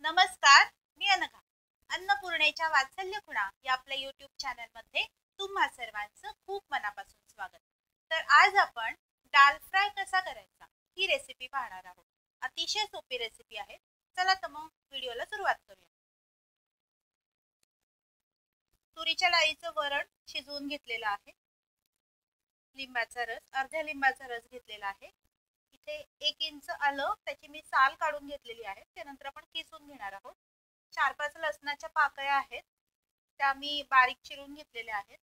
नमस्कार, मी अनघा. अन्नपूर्णेच्या वात्सल्य खुणा या आपल्या YouTube चॅनल मध्ये तुम्हा सर्वांचं खूप मनापासून स्वागत. तर आज आपण दाल फ्राय कसा करायचा ही रेसिपी पाहणार आहोत. अतिशय सोपी रेसिपी आहे. चला तर मग व्हिडिओला सुरुवात करूया. तुरीच्या डाळीचं वरण शिजवून घेतलेलं आहे. लिंबाचा रस, अर्ध्या लिंबाचा रस घेतलेला आहे. इथे 1 इंच आलं, त्याची मी साल काढून घेतलेली आहे. त्यानंतर आपण किसून घेणार आहोत. 4-5 लसणाच्या पाकळ्या आहेत, त्या मी बारीक चिरून घेतलेल्या आहेत.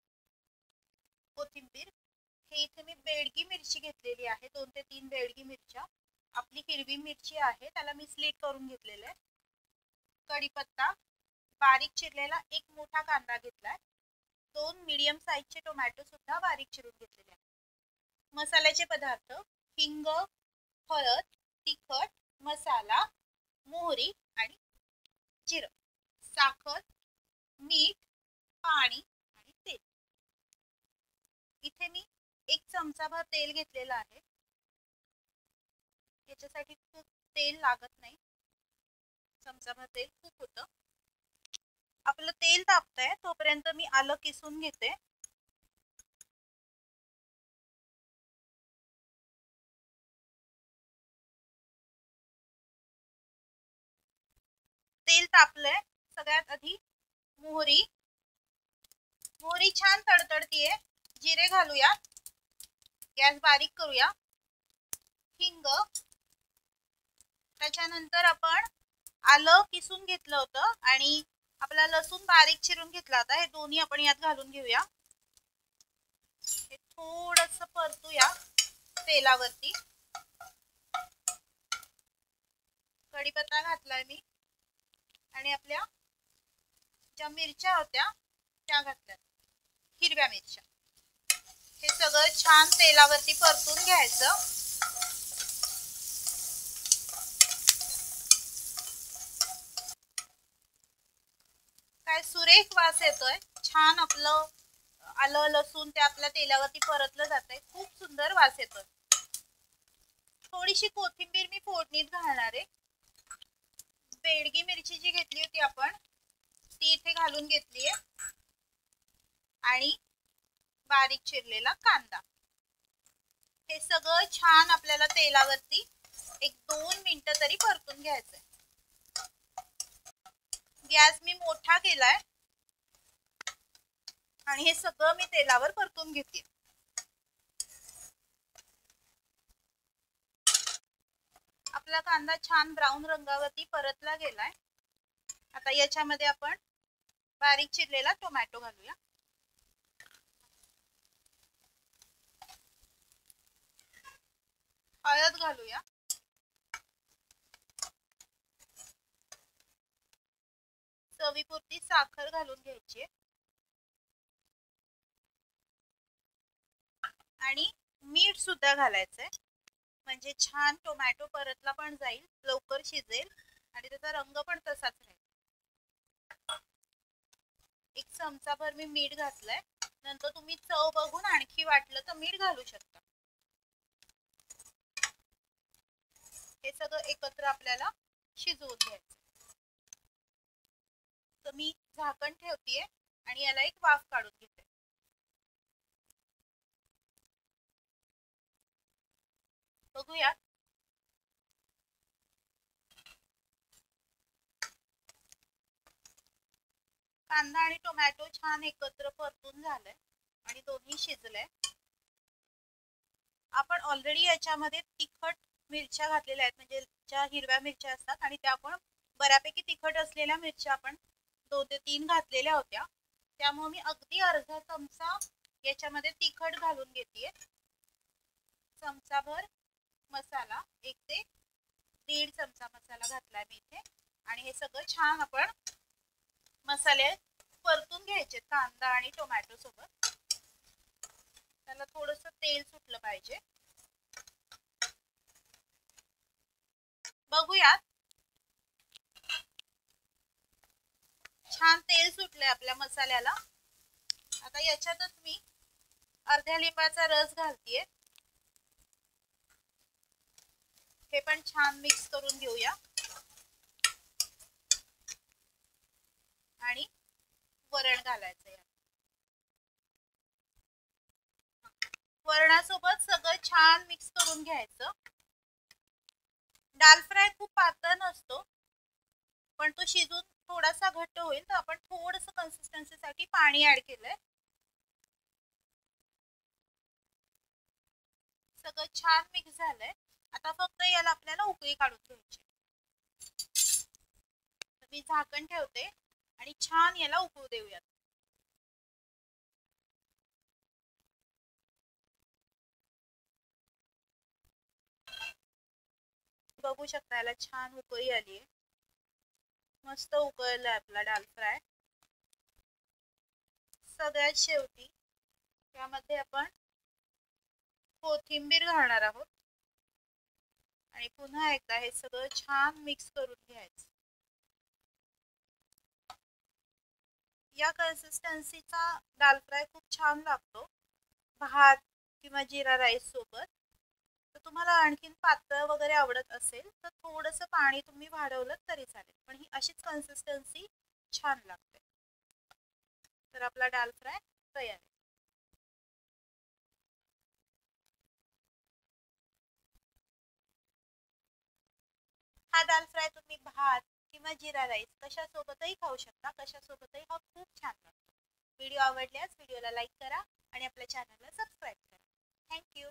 कोथिंबीर, हे इथे मी बेडगी मिरची घेतलेली आहे, 2 ते 3 बेडगी मिरच्या. आपली हिरवी मिरची आहे, त्याला मी स्लिट करून घेतलेलं आहे. कढीपत्ता, बारीक चिरलेला 1 मोठा कांदा घेतलाय. 2 मीडियम साईजचे टोमॅटो सुद्धा बारीक चिरून घेतलेले आहेत. मसाल्याचे पदार्थ: हिंग, हळद, तिखट, मसाला, मोहरी आणि जिरं, साखर, मीठ, पाणी आणि तेल. इथे मी 1 चमचाभर तेल घेतलेलं आहे. याच्यासाठी खूप तेल लागत नाही, चमचाभर तेल खूप होतं. आपलं तेल तापतंय तोपर्यंत मी आलं किसून घेते. तेल तापलंय. सगळ्यात आधी मोहरी छान तडतडतीये. जिरे घालूया. गॅस बारीक करूया. हिंग, त्याच्यानंतर आपण आलं किसून घेतलं होतं आणि आपला लसूण बारीक चिरून घेतला होता, हे दोन्ही आपण यात घालून घेऊया. हे थोडंसं परतूया तेलावरती. कढीपत्ता घातलाय मी आणि आपल्या ज्या मिरच्या होत्या त्या घातल्या, हिरव्या मिरच्या. हे सगळं छान तेलावरती परतून घ्यायचं. काय सुरेख वास येतोय. छान आपलं आलं लसूण ते आपल्या तेलावरती परतलं जातंय. खूप सुंदर वास येतोय. थोडीशी कोथिंबीर मी फोडणीत घालणार आहे. बेडगी मिरची जी घेतली होती आपण, ती इथे घालून घेतली आहे आणि बारीक चिरलेला कांदा. हे सगळं छान आपल्याला तेलावरती 1-2 मिनिटं तरी परतून घ्यायचंय. गॅस मी मोठा केलाय आणि हे सगळं मी तेलावर परतून घेते. आपला कांदा छान ब्राऊन रंगावरती परतला गेलाय. आता याच्यामध्ये आपण बारीक चिरलेला टोमॅटो घालूया. हळद घालूया. चवीपुरती साखर घालून घ्यायची आणि मीठ सुद्धा घालायचंय, म्हणजे छान टोमॅटो परतला पण जाईल, लवकर शिजेल आणि त्याचा रंग पण तसाच राहील. 1 चमचाभर मी मीठ घातलंय. नंतर तुम्ही चव बघून आणखी वाटलं तर मीठ घालू शकता. हे सगळं एकत्र आपल्याला शिजवून घ्यायचं. तर मी झाकण ठेवतेय आणि याला एक वाफ काढून घेते. बघूया. कांदा आणि टोमॅटो छान एकत्र परतून झालंय आणि दोन्ही शिजलंय. आपण ऑलरेडी याच्यामध्ये तिखट मिरच्या घातलेल्या आहेत, म्हणजे ज्या हिरव्या मिरच्या असतात आणि त्या पण बऱ्यापैकी तिखट असलेल्या मिरच्या आपण 2 ते 3 घातलेल्या होत्या. त्यामुळे मी अगदी अर्धा चमचा याच्यामध्ये तिखट घालून घेतेय. चमचाभर मसाला, 1 ते 1.5 चमचा मसाला घातलाय मी इथे आणि हे सगळं छान आपण मसाले परतून घ्यायचे कांदा आणि टोमॅटो सोबत. त्याला थोडंसं तेल सुटलं पाहिजे. बघूया. छान तेल सुटलंय आपल्या मसाल्याला. आता याच्यातच मी अर्ध्या लिंबाचा रस घालतेय. हे पण छान मिक्स करून घेऊया. शिजवून घ्यायचं. दाल फ्राय खूप पातळ नसतो, पण तो शिजून थोडासा घट्ट होईल तर आपण थोडस कन्सिस्टन्सीसाठी पाणी ऍड केलंय. सगळं छान मिक्स झालंय. आता फक्त याला आपल्याला उकळी काढून घ्यायची. मी झाकण ठेवते आणि छान याला उकळू देऊयात. बघू शकता याला छान उकळी आली आहे. मस्त उकळलाय आपला दाल फ्राय. सगळ्यात शेवटी त्यामध्ये आपण कोथिंबीर घालणार आहोत आणि पुन्हा एकदा हे सगळं छान मिक्स करून घ्यायचं. या कन्सिस्टन्सीचा दाल फ्राय खूप छान लागतो भात किंवा जिरा राईस सोबत. तर तुम्हाला आणखीन पातळ वगैरे आवडत असेल तर थोडंसं पाणी तुम्ही वाढवलं तरी चालेल, पण ही अशीच कन्सिस्टन्सी छान लागते. तर आपला दाल फ्राय तयार आहे. हा दाल फ्राय तुम्ही भात किंवा जिरा राईस कशासोबतही खाऊ शकता, कशासोबतही हा खूप छान लागतो. व्हिडिओ आवडल्यास व्हिडिओला लाईक करा आणि आपल्या चॅनलला सबस्क्राईब करा. थँक्यू.